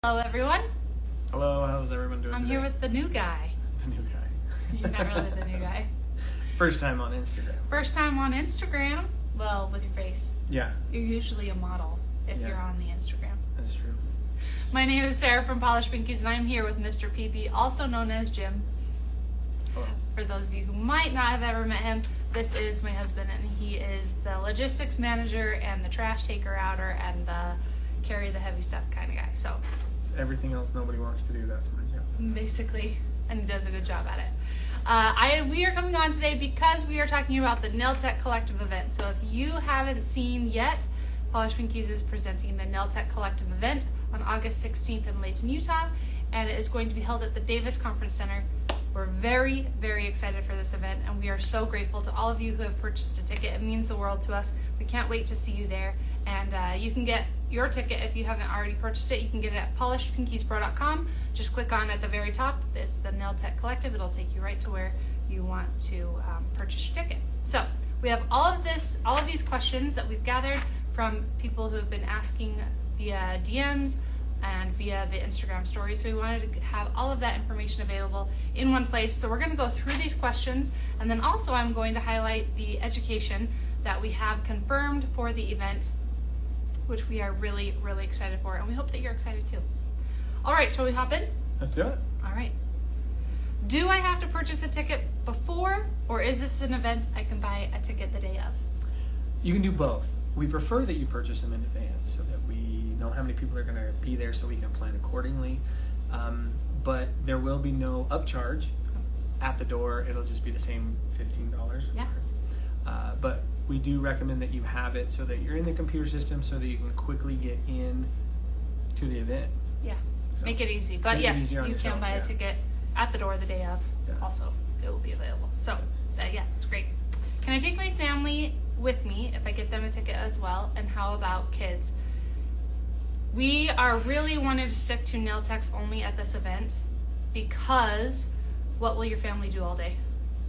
Hello, everyone. Hello, how's everyone doing I'm today? here with the new guy. The new guy. You're not really the new guy. First time on Instagram. First time on Instagram. Well, with your face. Yeah, You're usually a model if Yeah. you're on the Instagram. that's true. My name is Sarah from Polished Pinkies, and I'm here with Mr. PP, also known as Jim. Hello. For those of you who might not have ever met him, this is my husband, and he is the logistics manager and the trash taker outer and the carry the heavy stuff kind of guy. So Everything else nobody wants to do, that's my job. basically, and he does a good job at it. We are coming on today because we are talking about the Nail Tech Collective event. So if you haven't seen yet, Polished Pinkies is presenting the Nail Tech Collective event on August 16th in Layton, Utah, and it is going to be held at the Davis Conference Center. We're very, very excited for this event, and we are so grateful to all of you who have purchased a ticket. It means the world to us. We can't wait to see you there, and you can get your ticket if you haven't already purchased it. You can get it at polishedpinkiespro.com. Just click on at the very top. It's the Nail Tech Collective. It'll take you right to where you want to purchase your ticket. So we have all of these questions that we've gathered from people who have been asking via DMs and via the Instagram stories. So we wanted to have all of that information available in one place. So we're going to go through these questions, and then also I'm going to highlight the education that we have confirmed for the event, which we are really, really excited for, and we hope that you're excited too. All right, shall we hop in? Let's do it. All right. Do I have to purchase a ticket before, or is this an event I can buy a ticket the day of? You can do both. We prefer that you purchase them in advance so that we know how many people are going to be there so we can plan accordingly. But there will be no upcharge at the door. It'll just be the same $15. Yeah. But we do recommend that you have it so that you're in the computer system so that you can quickly get in to the event. Yeah. So, Make it easy. But make it yes, easier on you can yourself, buy a yeah. ticket at the door the day of. Yeah. Also, it will be available. So, yeah, it's great. Can I take my family with me if I get them a ticket as well? And how about kids? We are really wanting to stick to nail techs only at this event because what will your family do all day?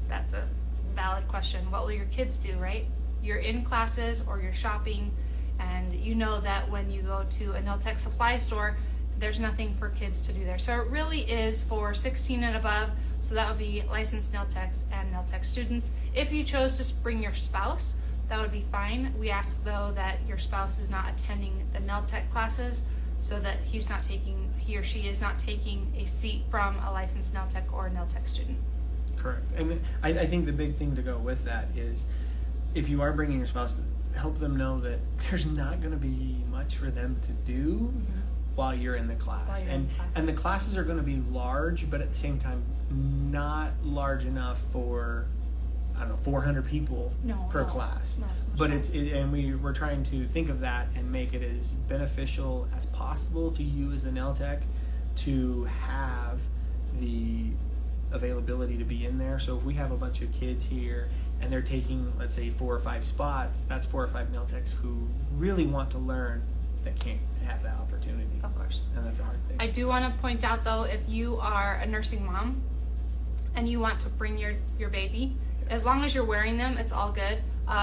That's a valid question. What will your kids do, right? You're in classes or you're shopping, and you know that when you go to a nail tech supply store, there's nothing for kids to do there. So it really is for 16 and above. So that would be licensed nail techs and nail tech students. If you chose to bring your spouse, that would be fine. We ask though that your spouse is not attending the nail tech classes so that he or she is not taking a seat from a licensed nail tech or a nail tech student. Correct. And I think the big thing to go with that is if you are bringing your spouse, help them know that there's not going to be much for them to do while you're in the class. And the classes are going to be large, but at the same time, not large enough for, 400 people per class. No, But we're trying to think of that and make it as beneficial as possible to you as the nail tech to have the availability to be in there. So if we have a bunch of kids here and they're taking, let's say, 4 or 5 spots, that's 4 or 5 nail techs who really want to learn that can't have that opportunity. Of course. And that's a hard thing. I do want to point out though, if you are a nursing mom and you want to bring your baby, as long as you're wearing them, it's all good.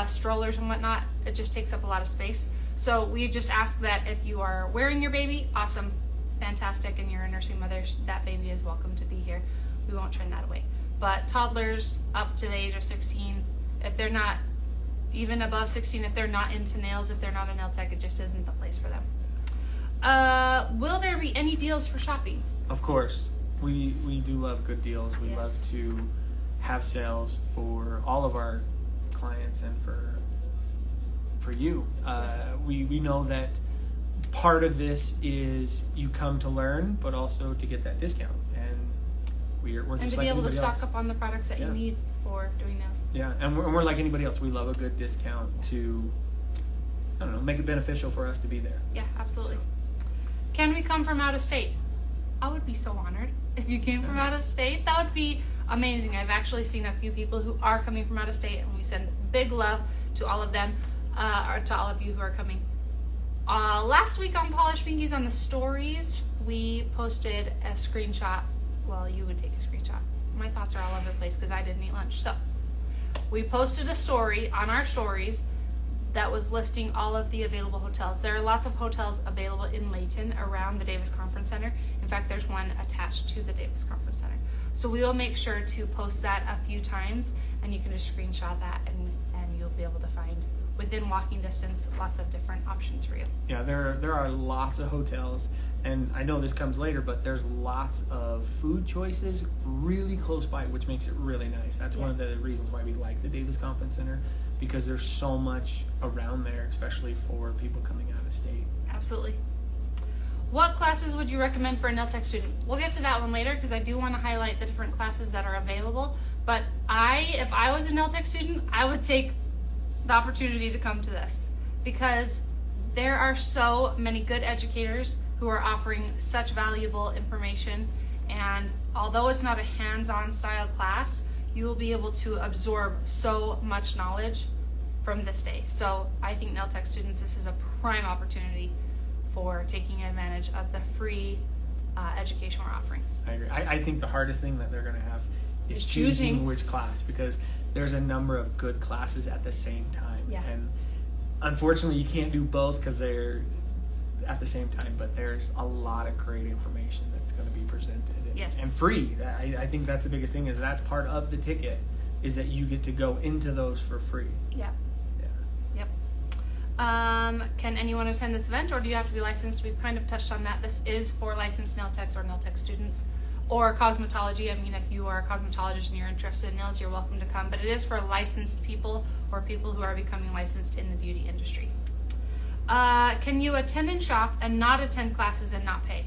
Strollers and whatnot, it just takes up a lot of space. So we just ask that if you are wearing your baby, awesome, fantastic, and you're a nursing mother, that baby is welcome to be here. We won't turn that away. But toddlers up to the age of 16, if they're not, even above 16, if they're not into nails, if they're not a nail tech, it just isn't the place for them. Will there be any deals for shopping? Of course. We do love good deals. We Yes. love to have sales for all of our clients and for you. Yes. We know that part of this is you come to learn, but also to get that discount. And we're just And to like be able to anybody stock else. up on the products that you Yeah. need for doing nails. Yeah, and we're like anybody else. We love a good discount to, make it beneficial for us to be there. Yeah, absolutely. So. Can we come from out of state? I would be so honored if you came from out of state. That would be amazing. I've actually seen a few people who are coming from out of state, and we send big love to all of them, or to all of you who are coming. Last week on Polished Pinkies on the stories, we posted a screenshot. Well, you would take a screenshot. My thoughts are all over the place because I didn't eat lunch. So we posted a story on our stories that was listing all of the available hotels. There are lots of hotels available in Layton around the Davis Conference Center. In fact, there's one attached to the Davis Conference Center. So we will make sure to post that a few times, and you can just screenshot that, and you'll be able to find within walking distance lots of different options for you. Yeah, there are lots of hotels, and I know this comes later, but there's lots of food choices really close by, which makes it really nice. That's one of the reasons why we like the Davis Conference Center, because there's so much around there, especially for people coming out of state. Absolutely. What classes would you recommend for a NELTEC student? We'll get to that one later, because I do want to highlight the different classes that are available. But if I was a NELTEC student, I would take the opportunity to come to this, because there are so many good educators who are offering such valuable information, and although it's not a hands-on style class, you will be able to absorb so much knowledge from this day. So I think NELTEC students, this is a prime opportunity for taking advantage of the free education we're offering. I agree. I think the hardest thing that they're going to have is choosing which class, because there's a number of good classes at the same time. Yeah. And unfortunately, you can't do both because they're at the same time, but there's a lot of great information that's going to be presented and free. I think that's the biggest thing, is that's part of the ticket, is that you get to go into those for free. Yeah. Yeah. Yep. Can anyone attend this event, or do you have to be licensed? We've kind of touched on that. This is for licensed NELTECs or NELTEC students, or cosmetology. I mean, if you are a cosmetologist and you're interested in nails, you're welcome to come, but it is for licensed people or people who are becoming licensed in the beauty industry. Can you attend and shop and not attend classes and not pay?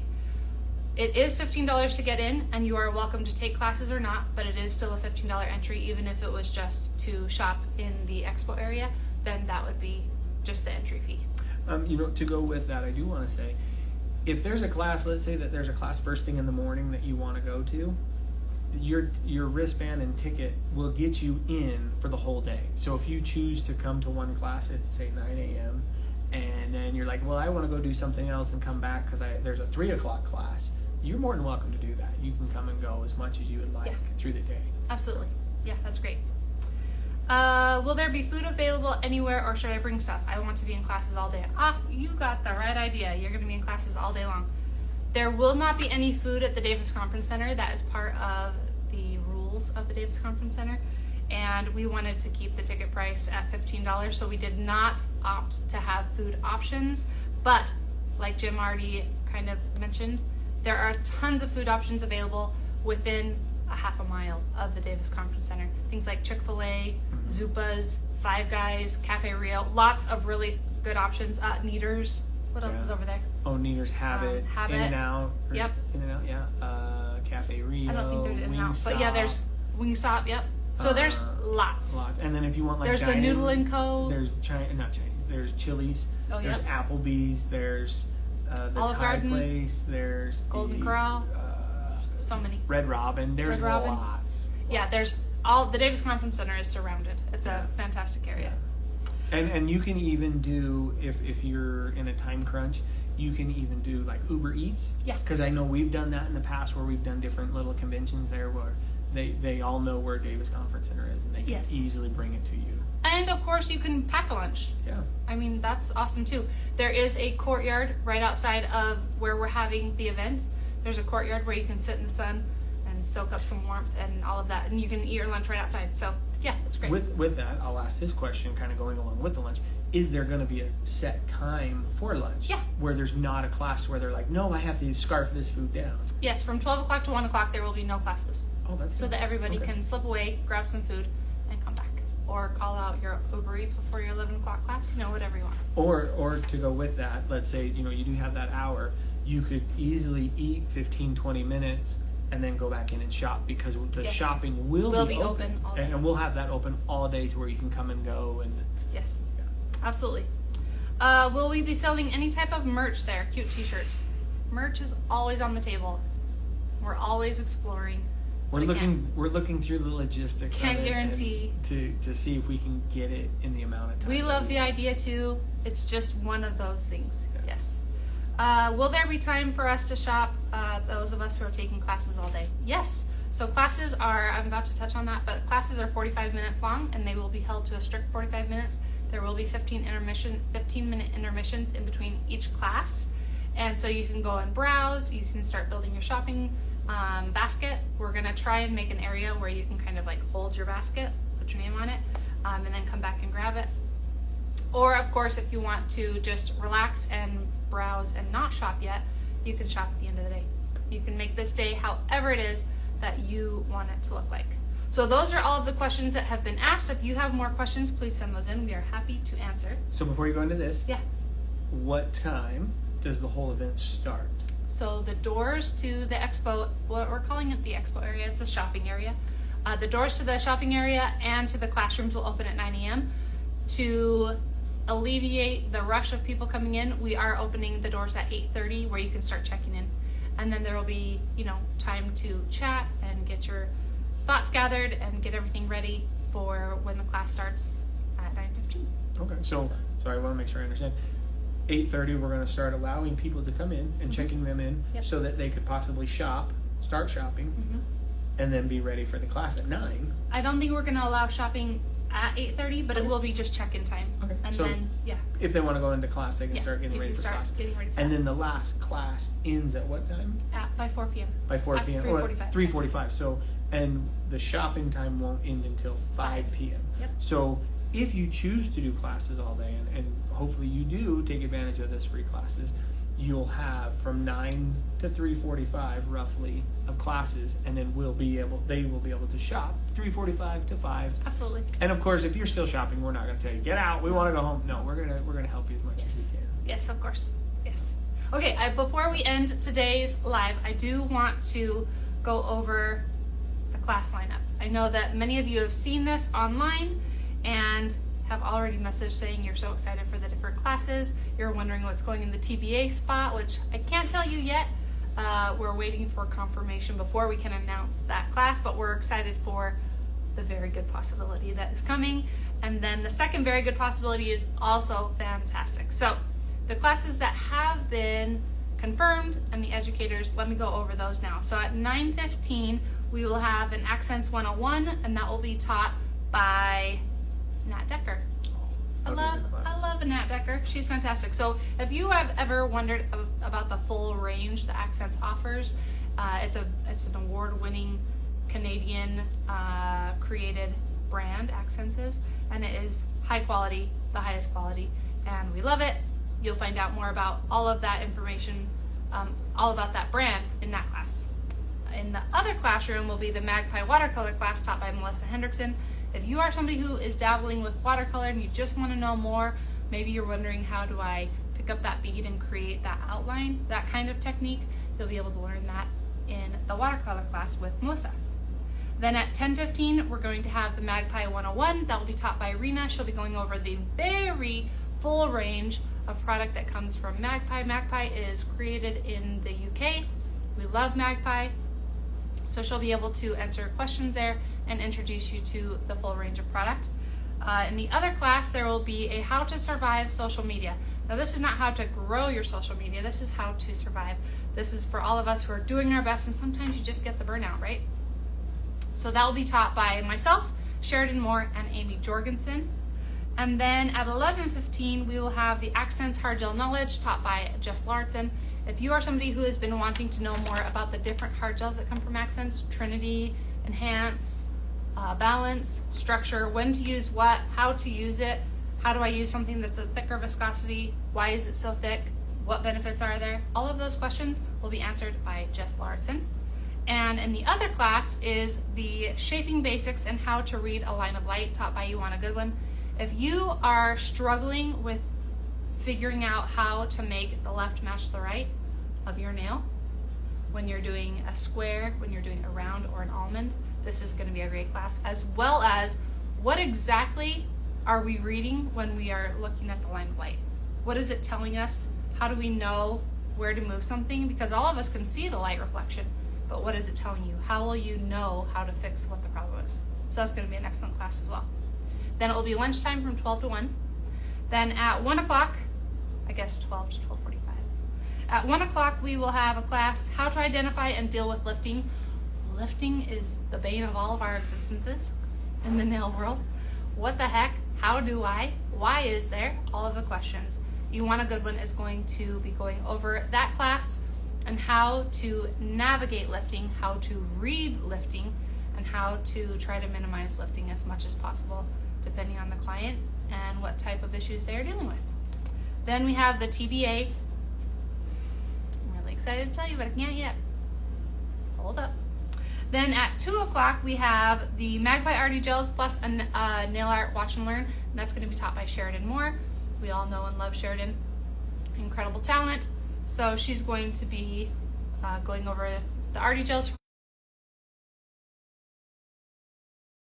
It is $15 to get in, and you are welcome to take classes or not, but it is still a $15 entry. Even if it was just to shop in the expo area, then that would be just the entry fee. To go with that, I do want to say, if there's a class, let's say that there's a class first thing in the morning that you want to go to, your wristband and ticket will get you in for the whole day. So if you choose to come to one class at, say, 9 a.m., and then you're like, well, I want to go do something else and come back because there's a 3 o'clock class, you're more than welcome to do that. You can come and go as much as you would like through the day. Absolutely. Yeah, that's great. Will there be food available anywhere, or should I bring stuff? I want to be in classes all day. You got the right idea. You're going to be in classes all day long. There will not be any food at the Davis Conference Center. That is part of the rules of the Davis Conference Center. And we wanted to keep the ticket price at $15, so we did not opt to have food options. But like Jim already kind of mentioned, there are tons of food options available within a half a mile of the Davis Conference Center. Things like Chick-fil-A, Zupas, Five Guys, Cafe Rio, lots of really good options. Neaters, what else is over there? Oh, Neaters, Habit, In-N-Out. Yep. In-N-Out, yeah. Cafe Rio, I don't think there's In-N-Out, but yeah, there's Wingstop, yep. So there's lots. And then if you want like there's dining, the Noodle & Co. There's not Chinese. There's Chili's. Oh, there's Applebee's. There's the Olive Thai Garden, place. There's Golden Corral. So many. Red Robin. There's lots. Yeah, there's the Davis Conference Center is surrounded. It's a fantastic area. Yeah. And you can even do, if you're in a time crunch, you can even do like Uber Eats. Yeah. Because I know we've done that in the past, where we've done different little conventions there where they all know where Davis Conference Center is, and they can easily bring it to you. And of course, you can pack a lunch. Yeah. I mean, that's awesome too. There is a courtyard right outside of where we're having the event. There's a courtyard where you can sit in the sun and soak up some warmth and all of that, and you can eat your lunch right outside. So yeah, that's great. With that, I'll ask this question, kind of going along with the lunch. Is there going to be a set time for lunch? Yeah. Where there's not a class where they're like, no, I have to scarf this food down. Yes, from 12 o'clock to 1 o'clock, there will be no classes. Oh, that's good. So that everybody can slip away, grab some food, and come back. Or call out your Uber Eats before your 11 o'clock class, whatever you want. Or to go with that, let's say, you do have that hour, you could easily eat 15, 20 minutes and then go back in and shop, because the shopping will be open all day. And we'll have that open all day to where you can come and go. And yes, absolutely. Will we be selling any type of merch there? Cute t-shirts. Merch is always on the table. We're always exploring. We're looking through the logistics. Can't guarantee to see if we can get it in the amount of time. We love the idea too. It's just one of those things. Yeah. Yes. Will there be time for us to shop? Those of us who are taking classes all day. Yes. So classes are, I'm about to touch on that, but classes are 45 minutes long, and they will be held to a strict 45 minutes. There will be 15-minute intermissions in between each class. And so you can go and browse, you can start building your shopping basket. We're gonna try and make an area where you can kind of like hold your basket, put your name on it, and then come back and grab it. Or of course, if you want to just relax and browse and not shop yet, you can shop at the end of the day. You can make this day however it is that you want it to look like. So those are all of the questions that have been asked. If you have more questions, please send those in. We are happy to answer. So before you go into this, Yeah. what time does the whole event start? So the doors to the expo, well, we're calling it the expo area, it's a shopping area. The doors to the shopping area and to the classrooms will open at 9 a.m. To alleviate the rush of people coming in, we are opening the doors at 8:30 where you can start checking in. And then there will be, time to chat and get your thoughts gathered and get everything ready for when the class starts at 9:15. Okay, so sorry, I want to make sure I understand. 8:30, we're going to start allowing people to come in and checking them in so that they could possibly start shopping, and then be ready for the class at 9. I don't think we're going to allow shopping at 8:30, but it will be just check-in time. Okay. And So then, if they want to go into class, they can start getting ready for class. Getting ready for And that. then the last class ends at what time? By 4 p.m. By 4 p.m. 3:45. 3:45. So, and the shopping time won't end until 5 p.m. Yep. So, if you choose to do classes all day, and hopefully you do take advantage of this free classes, you'll have from 9 to 3:45 roughly of classes, and then they will be able to shop 3:45 to 5. Absolutely. And of course, if you're still shopping, we're not going to tell you get out. We want to go home. No, we're gonna help you as much as we can. Yes, of course. Yes. Okay, before we end today's live, I do want to go over the class lineup. I know that many of you have seen this online and have already messaged saying you're so excited for the different classes. You're wondering what's going in the TBA spot, which I can't tell you yet. We're waiting for confirmation before we can announce that class, but we're excited for the very good possibility that is coming. And then the second very good possibility is also fantastic. So the classes that have been confirmed and the educators, let me go over those now. So at 9:15, we will have an Accents 101, and that will be taught by Nat Decker. I love Nat Decker. She's fantastic. So if you have ever wondered about the full range that Accents offers, it's an award-winning Canadian created brand, Accents is, and it is high quality, the highest quality, and we love it. You'll find out more about all of that information, all about that brand in that class. In the other classroom will be the Magpie watercolor class taught by Melissa Hendrickson. If you are somebody who is dabbling with watercolor and you just want to know more, maybe you're wondering how do I pick up that bead and create that outline, that kind of technique, you'll be able to learn that in the watercolor class with Melissa. Then at 10:15, we're going to have the Magpie 101. That will be taught by Rena. She'll be going over the very full range of product that comes from Magpie. Magpie is created in the UK. We love Magpie. So she'll be able to answer questions there and introduce you to the full range of product. In the other class, there will be a how to survive social media. Now this is not how to grow your social media, this is how to survive. This is for all of us who are doing our best, and sometimes you just get the burnout, right? So that will be taught by myself, Sheridan Moore, and Amy Jorgensen. And then at 11:15, we will have the Accents Hard Gel Knowledge taught by Jess Larson. If you are somebody who has been wanting to know more about the different hard gels that come from Accents, Trinity, Enhance, Balance, Structure, when to use what, how to use it, how do I use something that's a thicker viscosity, why is it so thick, what benefits are there, all of those questions will be answered by Jess Larson. And in the other class is the Shaping Basics and How to Read a Line of Light taught by Ioana Goodwin. If you are struggling with figuring out how to make the left match the right of your nail, when you're doing a square, when you're doing a round or an almond, this is going to be a great class, as well as what exactly are we reading when we are looking at the line of light? What is it telling us? How do we know where to move something? Because all of us can see the light reflection, but what is it telling you? How will you know how to fix what the problem is? So that's going to be an excellent class as well. Then it will be lunchtime from 12 to 1. Then at 1 o'clock, I guess 12 to 12:45. At 1 o'clock, we will have a class, How to Identify and Deal with Lifting. Lifting is the bane of all of our existences in the nail world. What the heck? how do I, why is there, all of the questions. You Want a Good One is going to be going over that class and how to navigate lifting, how to read lifting, and how to try to minimize lifting as much as possible depending on the client and what type of issues they're dealing with. Then we have the TBA. I'm really excited to tell you, but I can't yet. Hold up. Then at 2 o'clock, we have the Magpie RD Gels plus a nail art watch and learn. And that's going to be taught by Sheridan Moore. We all know and love Sheridan. Incredible talent. So she's going to be going over the RD Gels